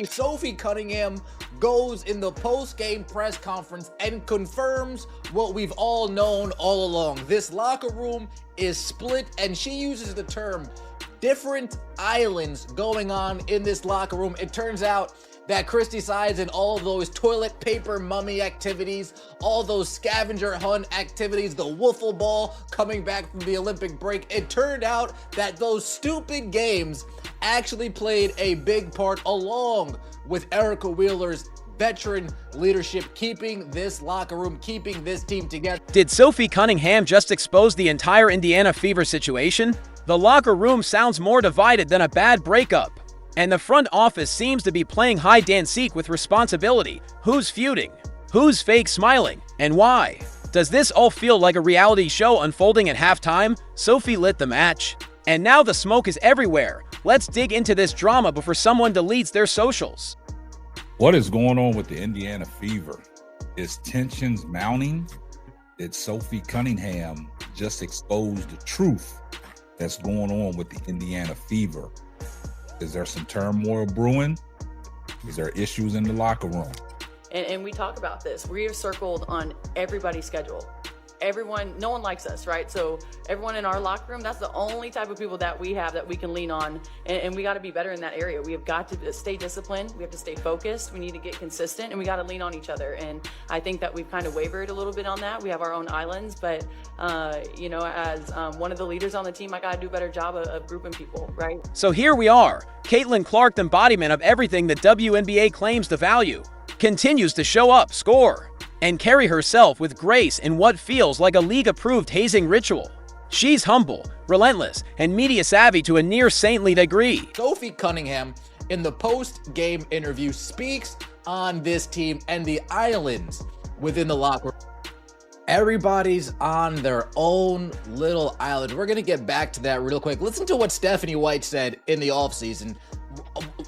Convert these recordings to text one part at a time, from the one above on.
Sophie Cunningham goes in the post-game press conference and confirms what we've all known all along. This locker room is split, and she uses the term different islands going on in this locker room. It turns out that Christy Sides and all those toilet paper mummy activities, all those scavenger hunt activities, the wiffle ball coming back from the Olympic break, it turned out that those stupid games actually played a big part, along with Erica Wheeler's veteran leadership, keeping this locker room, keeping this team together. Did Sophie Cunningham just expose the entire Indiana Fever situation? The locker room sounds more divided than a bad breakup, and the front office seems to be playing hide-and-seek with responsibility. Who's feuding? Who's fake smiling? And why? Does this all feel like a reality show unfolding at halftime? Sophie lit the match, and now the smoke is everywhere. Let's dig into this drama before someone deletes their socials. What is going on with the Indiana Fever? Is tensions mounting? Did Sophie Cunningham just expose the truth that's going on with the Indiana Fever? Is there some turmoil brewing? Is there issues in the locker room? And we talk about this. We are circled on everybody's schedule. Everyone, no one likes us, right? So everyone in our locker room, that's the only type of people that we have that we can lean on. And we got to be better in that area. We have got to stay disciplined. We have to stay focused. We need to get consistent, and we got to lean on each other. And I think that we've kind of wavered a little bit on that. We have our own islands, but as one of the leaders on the team, I got to do a better job of grouping people, right? So here we are. Caitlin Clark, the embodiment of everything the WNBA claims to value, continues to show up, score, and carry herself with grace in what feels like a league-approved hazing ritual. She's humble, relentless, and media-savvy to a near-saintly degree. Sophie Cunningham, in the post-game interview, speaks on this team and the islands within the locker room. Everybody's on their own little island. We're going to get back to that real quick. Listen to what Stephanie White said in the offseason.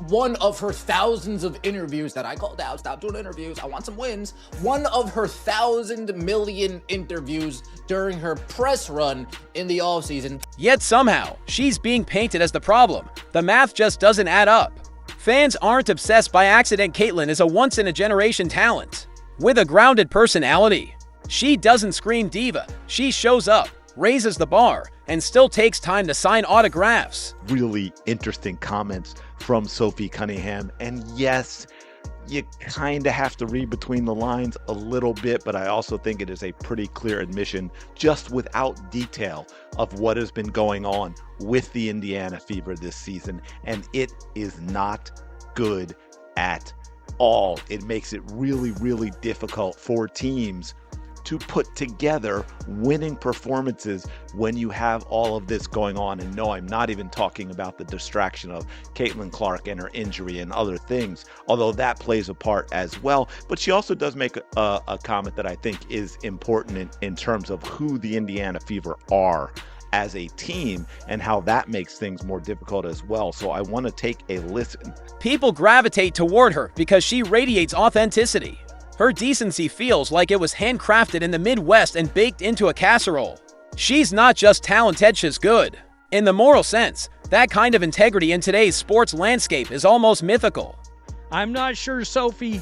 One of her thousands of interviews that I called out. Stop doing interviews. I want some wins. One of her 1,000 million interviews during her press run in the offseason. Yet somehow, she's being painted as the problem. The math just doesn't add up. Fans aren't obsessed by accident. Caitlin is a once-in-a-generation talent with a grounded personality. She doesn't scream diva. She shows up, raises the bar, and still takes time to sign autographs. Really interesting comments from Sophie Cunningham. And yes, you kind of have to read between the lines a little bit, but I also think it is a pretty clear admission, just without detail, of what has been going on with the Indiana Fever this season. And it is not good at all. It makes it really, really difficult for teams to put together winning performances when you have all of this going on. And no, I'm not even talking about the distraction of Caitlin Clark and her injury and other things, although that plays a part as well. But she also does make a comment that I think is important in terms of who the Indiana Fever are as a team and how that makes things more difficult as well. So I want to take a listen. People gravitate toward her because she radiates authenticity. Her decency feels like it was handcrafted in the Midwest and baked into a casserole. She's not just talented, she's good. In the moral sense, that kind of integrity in today's sports landscape is almost mythical. I'm not sure Sophie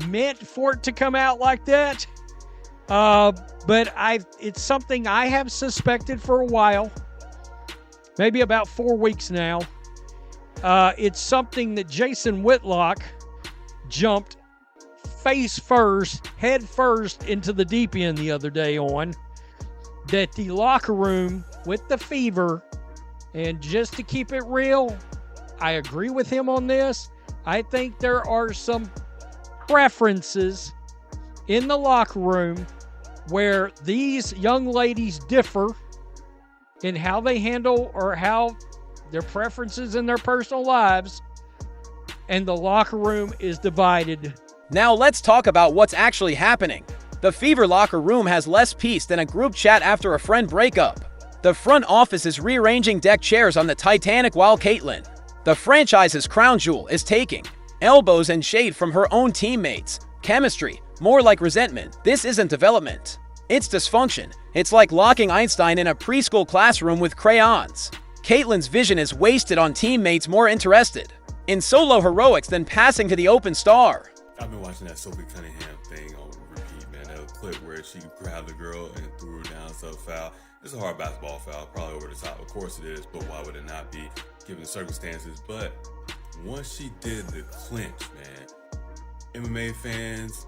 meant for it to come out like that, but it's something I have suspected for a while, maybe about 4 weeks now. It's something that Jason Whitlock jumped face first, head first into the deep end the other day on, that the locker room with the Fever, and just to keep it real, I agree with him on this. I think there are some preferences in the locker room where these young ladies differ in how they handle or how their preferences in their personal lives, and the locker room is divided. Now let's talk about what's actually happening. The Fever locker room has less peace than a group chat after a friend breakup. The front office is rearranging deck chairs on the Titanic while Caitlin, the franchise's crown jewel, is taking elbows and shade from her own teammates. Chemistry, more like resentment. This isn't development. It's dysfunction. It's like locking Einstein in a preschool classroom with crayons. Caitlin's vision is wasted on teammates more interested. in solo heroics than passing to the open star. I've been watching that Sophie Cunningham thing on repeat, man. That clip where she grabbed the girl and threw her down, so foul. It's a hard basketball foul, probably over the top. Of course it is, but why would it not be given the circumstances? But once she did the clinch, man, MMA fans,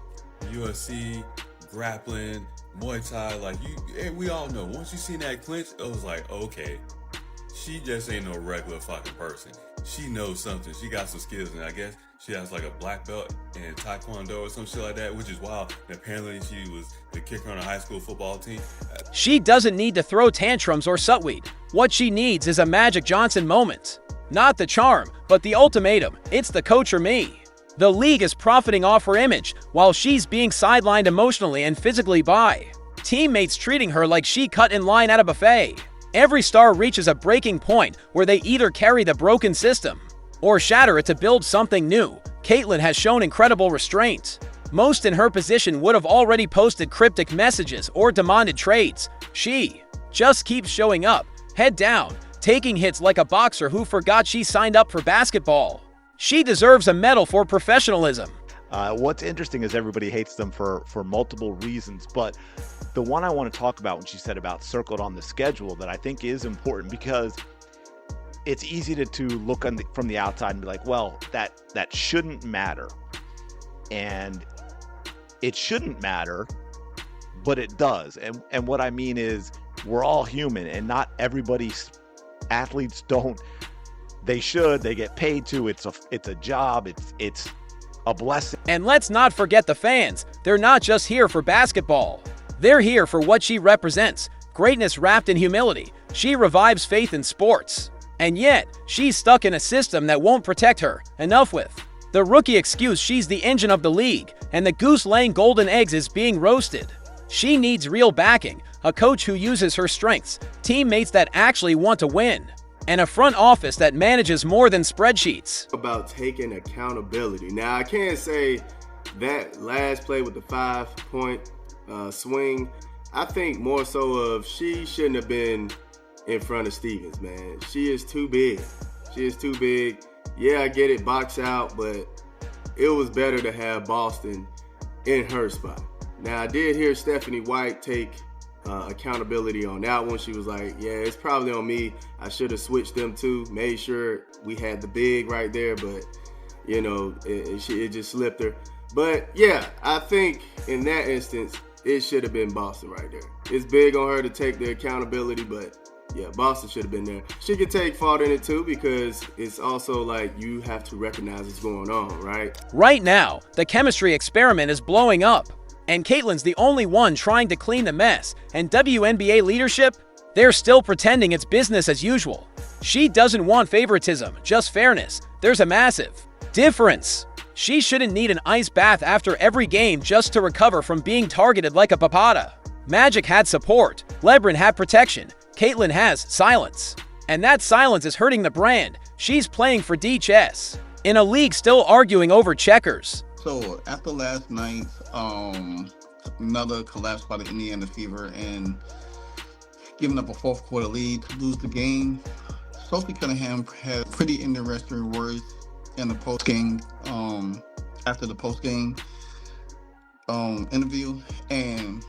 UFC, grappling, Muay Thai, like we all know. Once you seen that clinch, it was like, okay, she just ain't no regular fucking person. She knows something. She got some skills, and I guess she has like a black belt in Taekwondo or some shit like that, which is wild. And apparently she was the kicker on a high school football team. She doesn't need to throw tantrums or sutweed. What she needs is a Magic Johnson moment. Not the charm, but the ultimatum. It's the coach or me. The league is profiting off her image, while she's being sidelined emotionally and physically by teammates treating her like she cut in line at a buffet. Every star reaches a breaking point where they either carry the broken system or shatter it to build something new. Caitlyn has shown incredible restraint. Most in her position would have already posted cryptic messages or demanded trades. She just keeps showing up, head down, taking hits like a boxer who forgot she signed up for basketball. She deserves a medal for professionalism. What's interesting is everybody hates them for multiple reasons, but the one I want to talk about when she said about circled on the schedule that I think is important, because it's easy to look from the outside and be like, well, that shouldn't matter. And it shouldn't matter, but it does. And what I mean is we're all human, and not everybody's athletes don't. They get paid to. It's a job. It's a blessing. And let's not forget the fans. They're not just here for basketball. They're here for what she represents. Greatness wrapped in humility. She revives faith in sports. And yet, she's stuck in a system that won't protect her. Enough with the rookie excuse she's the engine of the league, and the goose laying golden eggs is being roasted. She needs real backing, a coach who uses her strengths, teammates that actually want to win, and a front office that manages more than spreadsheets. About taking accountability. Now, I can't say that last play with the 5-point swing. I think more so of she shouldn't have been in front of Stevens, man. She is too big. She is too big. Yeah, I get it, box out, but it was better to have Boston in her spot. Now, I did hear Stephanie White take accountability on that one. She was like, yeah, it's probably on me. I should have switched them too, made sure we had the big right there, but, you know, it just slipped her. But, yeah, I think in that instance, it should have been Boston right there. It's big on her to take the accountability, but, yeah, Boston should have been there. She could take fault in it too, because it's also like you have to recognize what's going on, right? Right now, the chemistry experiment is blowing up, and Caitlyn's the only one trying to clean the mess. And WNBA leadership, they're still pretending it's business as usual. She doesn't want favoritism, just fairness. There's a massive difference. She shouldn't need an ice bath after every game just to recover from being targeted like a papada. Magic had support, LeBron had protection, Caitlyn has silence. And that silence is hurting the brand. She's playing for DHS in a league still arguing over checkers. So after last night, another collapse by the Indiana Fever and giving up a fourth quarter lead to lose the game, Sophie Cunningham had pretty interesting words in the post game, after the post game interview, and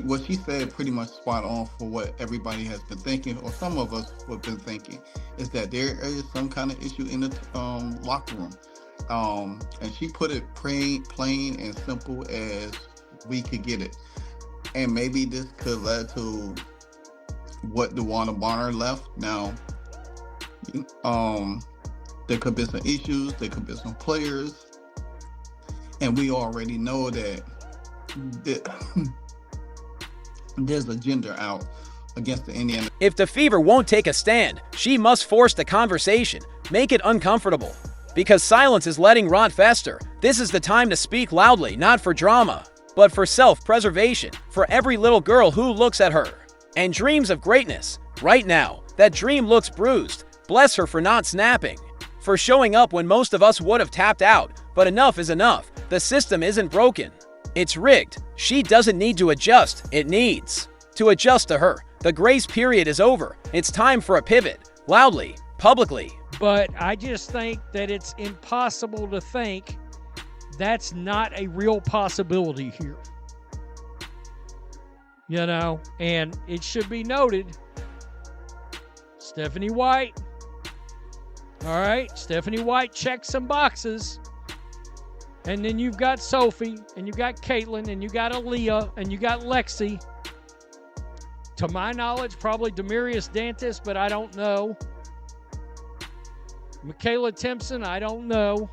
what she said pretty much spot on for what everybody has been thinking, or some of us have been thinking, is that there is some kind of issue in the locker room. And she put it plain and simple as we could get it. And maybe this could lead to what DeWanna Bonner left. Now, there could be some issues, there could be some players, and we already know that there's a gender out against the Indiana. If the Fever won't take a stand, she must force the conversation, make it uncomfortable. Because silence is letting rot fester. This is the time to speak loudly, not for drama, but for self-preservation, for every little girl who looks at her and dreams of greatness. Right now, that dream looks bruised. Bless her for not snapping, for showing up when most of us would have tapped out. But enough is enough. The system isn't broken. It's rigged. She doesn't need to adjust. It needs to adjust to her. The grace period is over. It's time for a pivot. Loudly, publicly. But I just think that it's impossible to think that's not a real possibility here. You know, and it should be noted, Stephanie White. All right, Stephanie White checks some boxes. And then you've got Sophie, and you got Caitlin, and you got Aaliyah, and you got Lexi. To my knowledge, probably Demarius Dantis, but I don't know. Michaela Timpson, I don't know.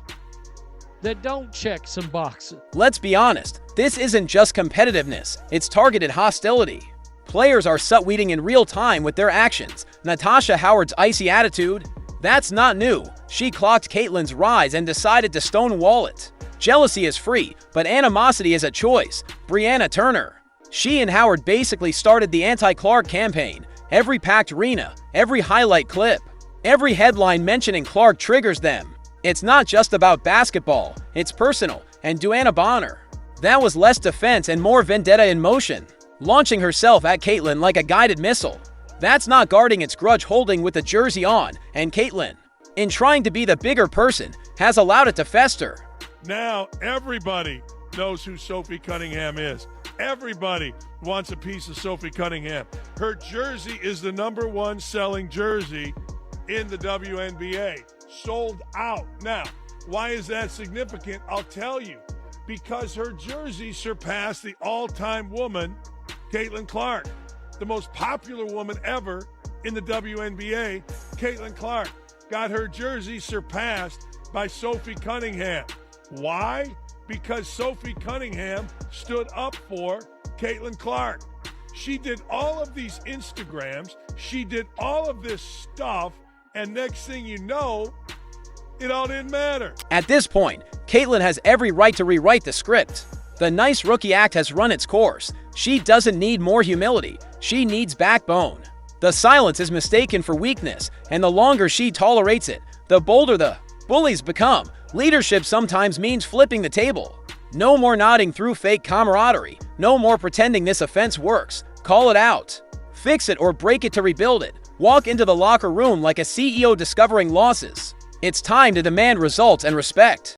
That don't check some boxes. Let's be honest, this isn't just competitiveness, it's targeted hostility. Players are sweating in real time with their actions. Natasha Howard's icy attitude, that's not new. She clocked Caitlin's rise and decided to stonewall it. Jealousy is free, but animosity is a choice. Brianna Turner. She and Howard basically started the anti-Clark campaign. Every packed arena, every highlight clip, every headline mentioning Clark triggers them. It's not just about basketball, it's personal, and Duana Bonner. That was less defense and more vendetta in motion, launching herself at Caitlin like a guided missile. That's not guarding its grudge holding with the jersey on, and Caitlin, in trying to be the bigger person, has allowed it to fester. Now everybody knows who Sophie Cunningham is. Everybody wants a piece of Sophie Cunningham. Her jersey is the #1 selling jersey in the WNBA. Sold out. Now, why is that significant? I'll tell you. Because her jersey surpassed the all-time woman, Caitlin Clark. The most popular woman ever in the WNBA, Caitlin Clark, got her jersey surpassed by Sophie Cunningham. Why? Because Sophie Cunningham stood up for Caitlin Clark. She did all of these Instagrams. She did all of this stuff. And next thing you know, it all didn't matter. At this point, Caitlin has every right to rewrite the script. The nice rookie act has run its course. She doesn't need more humility. She needs backbone. The silence is mistaken for weakness, and the longer she tolerates it, the bolder the bullies become. Leadership sometimes means flipping the table. No more nodding through fake camaraderie. No more pretending this offense works. Call it out. Fix it or break it to rebuild it. Walk into the locker room like a CEO discovering losses. It's time to demand results and respect.